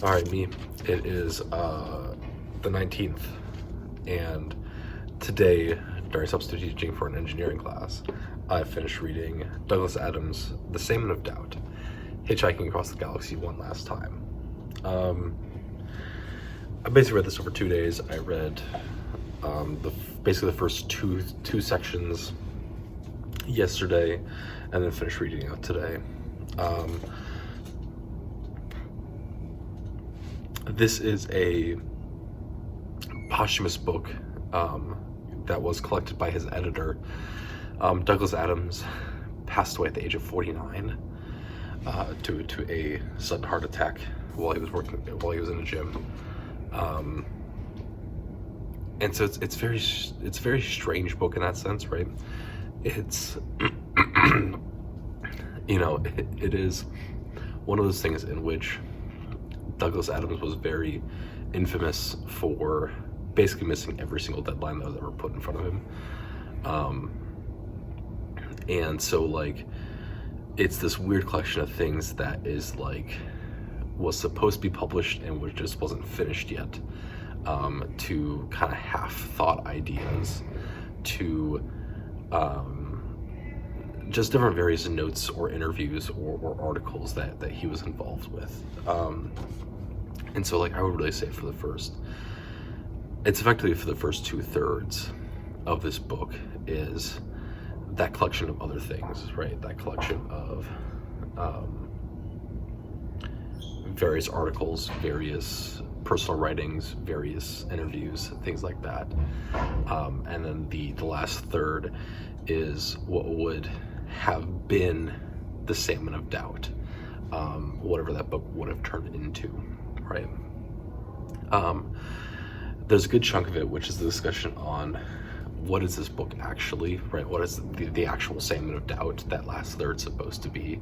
All right, me. It is the 19th, and today, during substitute teaching for an engineering class, I finished reading Douglas Adams' The Salmon of Doubt, Hitchhiking Across the Galaxy one last time. I basically read this over 2 days. I read basically the first two sections yesterday, and then finished reading it today. This is a posthumous book that was collected by his editor. Douglas Adams passed away at the age of 49 due to a sudden heart attack while he was in a gym. And so it's a very strange book in that sense, right? It's it is one of those things in which Douglas Adams was very infamous for basically missing every single deadline that was ever put in front of him. And so like it's this weird collection of things that was supposed to be published and which just wasn't finished yet, to kind of half-thought ideas, to just different various notes or interviews or articles that he was involved with. And so like I would really say it's effectively for the first 2/3 of this book is that collection of other things, right? That collection of various articles, various personal writings, various interviews, things like that. And then the last third is what would have been the Salmon of Doubt, whatever that book would have turned into, right? There's a good chunk of it which is the discussion on what is this book actually, right? What is the actual Salmon of Doubt that last third supposed to be?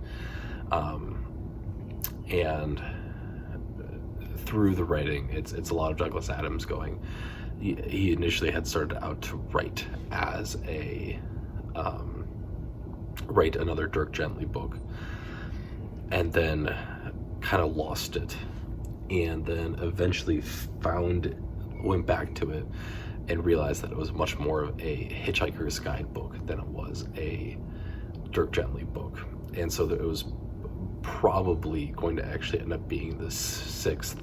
And through the writing, it's a lot of Douglas Adams going. He initially had started out to write as write another Dirk Gently book, and then kind of lost it, and then eventually went back to it and realized that it was much more of a Hitchhiker's Guide book than it was a Dirk Gently book, and so that it was probably going to actually end up being the 6th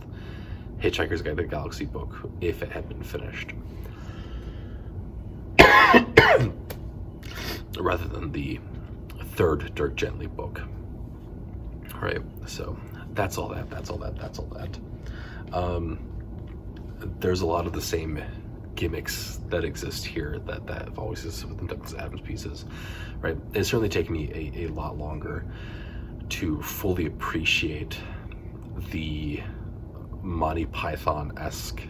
Hitchhiker's Guide to the Galaxy book if it had been finished, rather than the 3rd Dirk Gently book. Right, so that's all that. There's a lot of the same gimmicks that exist here that have always existed within Douglas Adams pieces, right? It's certainly taken me a lot longer to fully appreciate the Monty Python-esque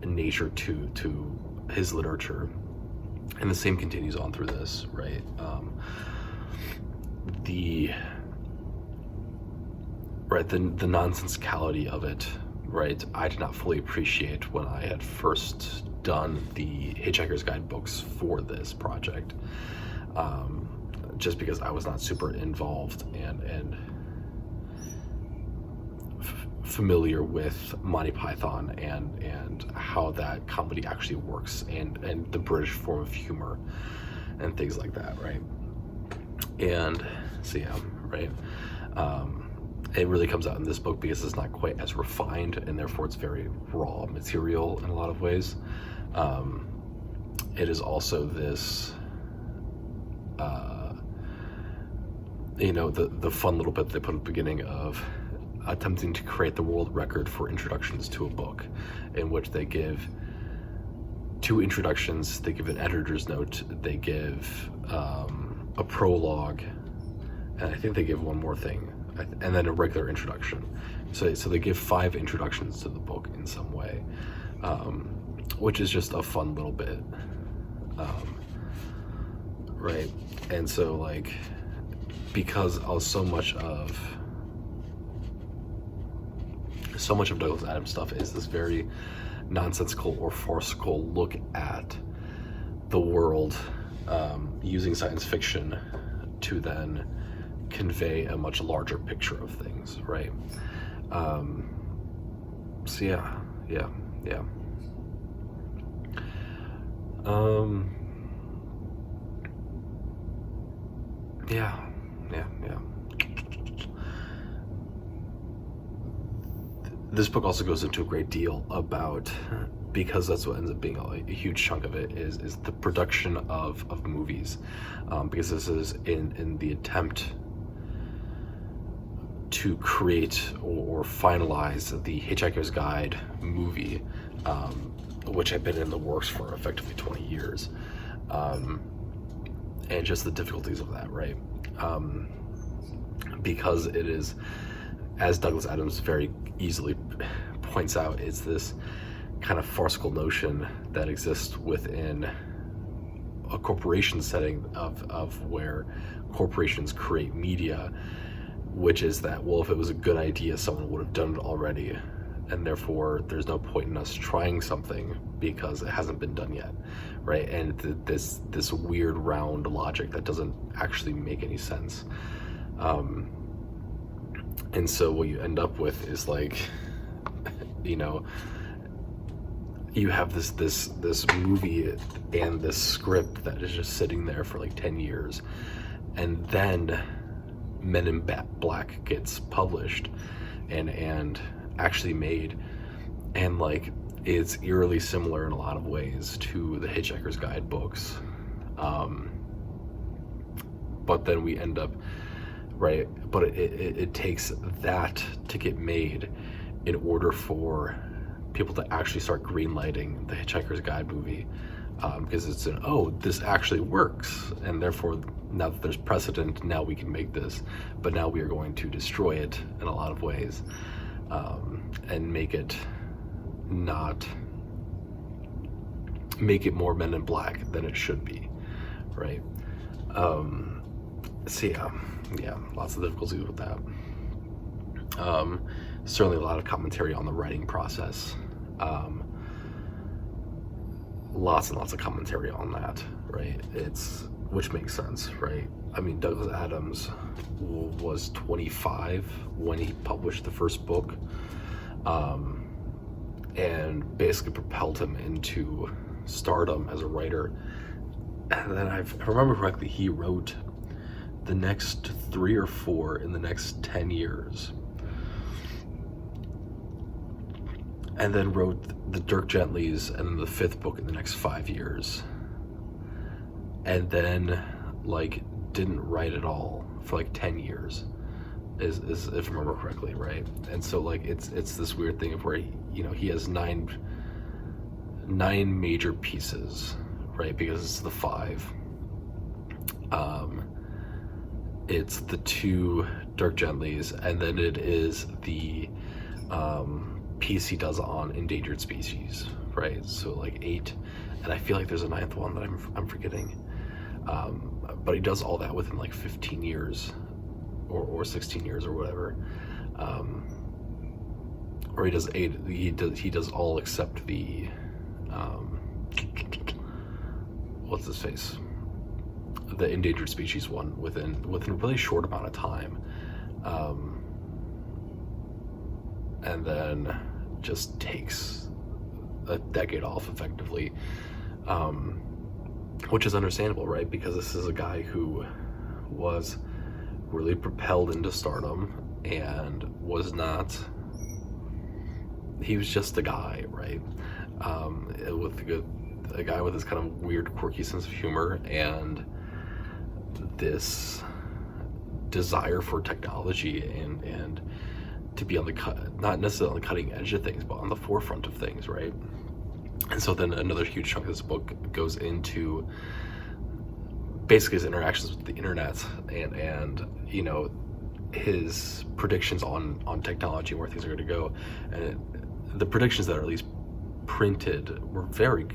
nature to his literature, and the same continues on through this, right? The nonsensicality of it, right, I did not fully appreciate when I had first done the Hitchhiker's Guide books for this project, just because I was not super involved and familiar with Monty Python and how that comedy actually works, and the British form of humor and things like that, right? And so yeah, right, it really comes out in this book because it's not quite as refined, and therefore it's very raw material in a lot of ways. It is also this the fun little bit they put at the beginning of attempting to create the world record for introductions to a book, in which they give 2 introductions, they give an editor's note, they give a prologue, and I think they give one more thing, and then a regular introduction. So they give 5 introductions to the book in some way, which is just a fun little bit, right? And so like, because so much of Douglas Adams stuff is this very nonsensical or farcical look at the world, using science fiction to then convey a much larger picture of things, right? So yeah. Um, yeah. This book also goes into a great deal about, because that's what ends up being a huge chunk of it, is the production of movies, because this is in the attempt to create or finalize the Hitchhiker's Guide movie, which had been in the works for effectively 20 years, and just the difficulties of that, right? Because it is, as Douglas Adams very easily points out, it's this kind of farcical notion that exists within a corporation setting of where corporations create media, which is that, well, if it was a good idea, someone would have done it already, and therefore there's no point in us trying something because it hasn't been done yet, right? And this weird round logic that doesn't actually make any sense. And so what you end up with is, like, you know, you have this movie and this script that is just sitting there for like 10 years, and then Men in Black gets published and actually made, and like it's eerily similar in a lot of ways to the Hitchhiker's Guide books, but then we end up, right, but it takes that to get made in order for people to actually start greenlighting the Hitchhiker's Guide movie, because it's this actually works, and therefore now that there's precedent, now we can make this, but now we are going to destroy it in a lot of ways, and make it more Men in Black than it should be, right? So yeah, lots of difficulties with that. Certainly a lot of commentary on the writing process. Lots and lots of commentary on that, right? Which makes sense, right? I mean, Douglas Adams was 25 when he published the first book, and basically propelled him into stardom as a writer. And then, if I remember correctly, he wrote the next 3 or 4 in the next 10 years. And then wrote the Dirk Gentlys and then the 5th book in the next 5 years. And then, like, didn't write at all for like 10 years, is if I remember correctly, right? And so, like, it's this weird thing of where he has 9 major pieces, right? Because it's the 5. It's the 2 Dirk Gentlys, and then it is the piece he does on endangered species, right? So like 8, and I feel like there's a 9th one that I'm forgetting. But he does all that within like 15 years or 16 years or whatever. Or he does 8. He does all except the what's his face? The endangered species one within a really short amount of time. And then just takes a decade off effectively, which is understandable, right? Because this is a guy who was really propelled into stardom and he was just a guy, right? A guy with this kind of weird, quirky sense of humor and this desire for technology and to be on the not necessarily on the cutting edge of things, but on the forefront of things, right? And so then another huge chunk of this book goes into basically his interactions with the internet and his predictions on technology and where things are going to go. And the predictions that are at least printed were very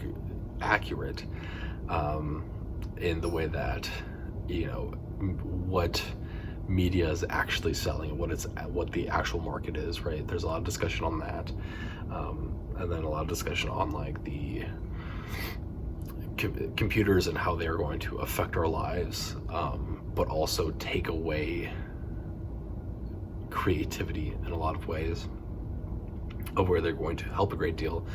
accurate, in the way that what media is actually selling and what the actual market is, right? There's a lot of discussion on that, and then a lot of discussion on like the computers and how they are going to affect our lives, but also take away creativity in a lot of ways, of where they're going to help a great deal,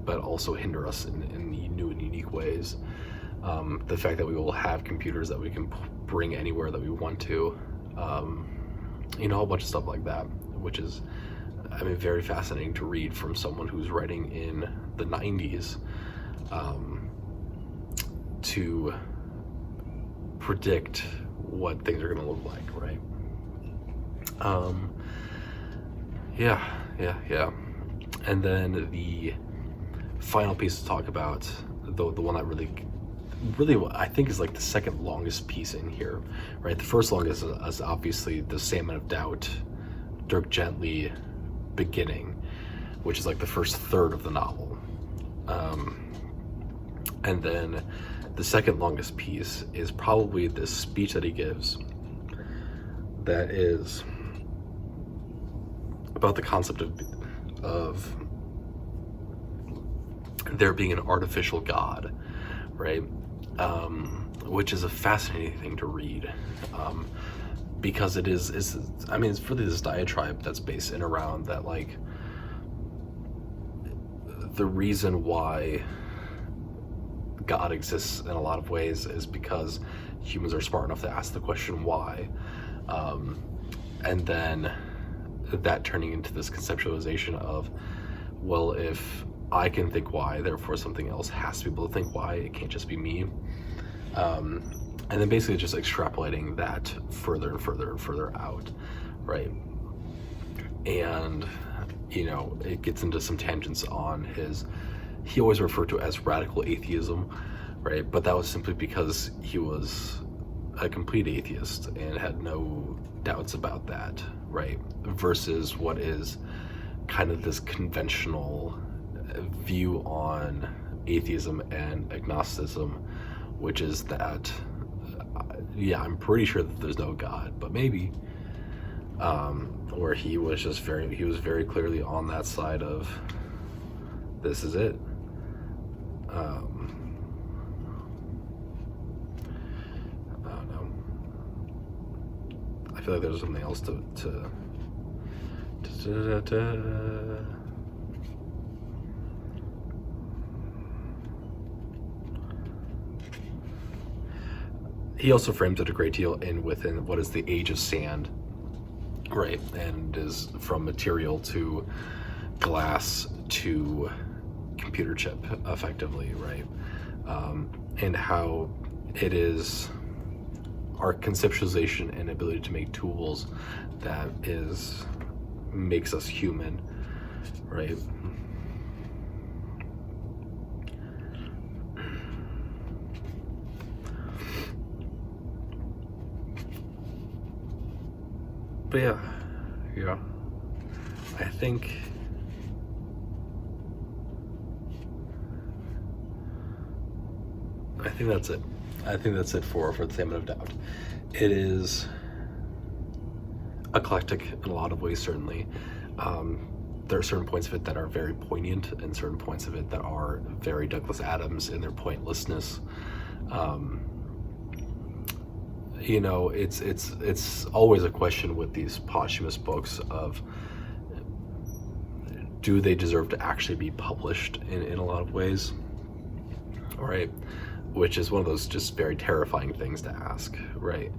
but also hinder us in new and unique ways. The fact that we will have computers that we can bring anywhere that we want to, you know, a whole bunch of stuff like that, which is, I mean, very fascinating to read from someone who's writing in the 90s, to predict what things are going to look like, right? Yeah. And then the final piece to talk about, the one that really I think is like the second longest piece in here, right? The first longest is obviously the Salmon of Doubt, Dirk Gently beginning, which is like the first third of the novel. And then the second longest piece is probably this speech that he gives that is about the concept of there being an artificial God, right? Which is a fascinating thing to read, because it's really this diatribe that's based in around that, like, the reason why God exists in a lot of ways is because humans are smart enough to ask the question why, and then that turning into this conceptualization of, well, if I can think why, therefore something else has to be able to think why, it can't just be me, and then basically just extrapolating that further and further and further out, right? And, you know, it gets into some tangents on he always referred to it as radical atheism, right? But that was simply because he was a complete atheist and had no doubts about that, right? Versus what is kind of this conventional view on atheism and agnosticism, which is that, yeah, I'm pretty sure that there's no God, but maybe, where he was very clearly on that side of, this is it. I don't know. I feel like there's something else to he also frames it a great deal within what is the age of sand, right? And is from material to glass to computer chip, effectively, right? And how it is our conceptualization and ability to make tools that makes us human, right? But yeah, I think that's it. I think that's it for the Salmon of Doubt. It is eclectic in a lot of ways, certainly. There are certain points of it that are very poignant, and certain points of it that are very Douglas Adams in their pointlessness. You know, it's always a question with these posthumous books of, do they deserve to actually be published in a lot of ways, right? Which is one of those just very terrifying things to ask, right?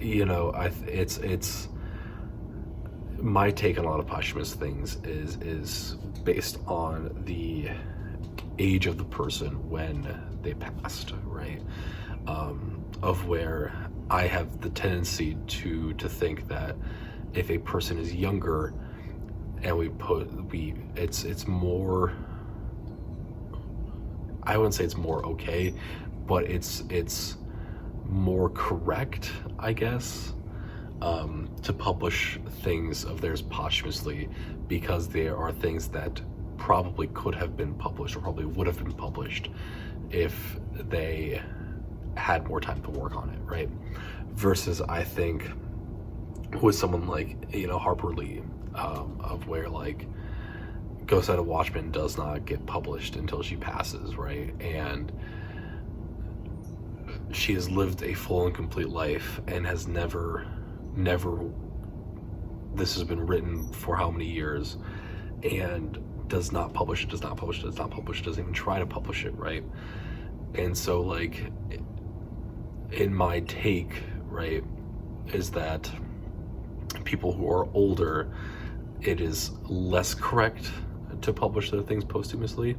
You know, it's my take on a lot of posthumous things is based on the age of the person when they passed, right? Of where I have the tendency to think that if a person is younger and it's more, I wouldn't say it's more okay, but it's more correct, I guess, to publish things of theirs posthumously, because there are things that probably could have been published or probably would have been published if they had more time to work on it, right? Versus, I think, with someone like, you know, Harper Lee, of where, like, Ghost Out of Watchmen does not get published until she passes, right? And she has lived a full and complete life and has never never, this has been written for how many years, and does not publish it, doesn't even try to publish it, right? And so, like, in my take, right, is that people who are older, it is less correct to publish their things posthumously,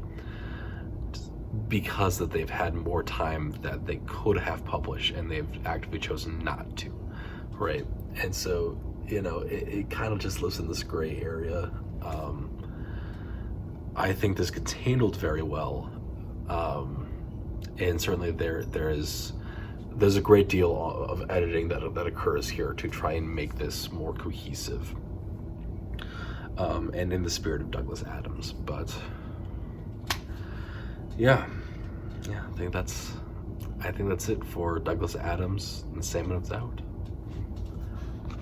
because that they've had more time that they could have published and they've actively chosen not to, right? And so, you know, it kind of just lives in this gray area. I think this gets handled very well, and certainly there's a great deal of editing that occurs here to try and make this more cohesive, and in the spirit of Douglas Adams. But yeah, I think that's it for Douglas Adams and Salmon is Out.